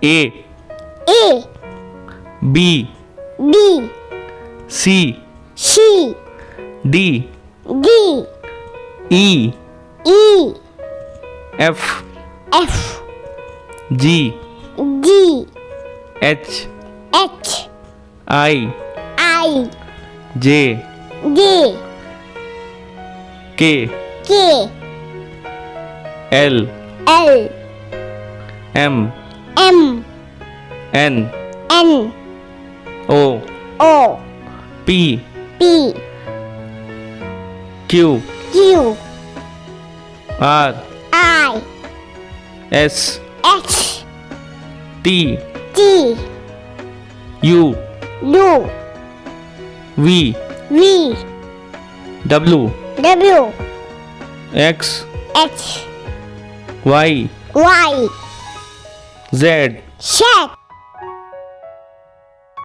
A A B B C C D D E E F F G G H H I I J J K K L L M M N N O O P P Q Q R I S S T T U U V V W W X H Y Y Z Z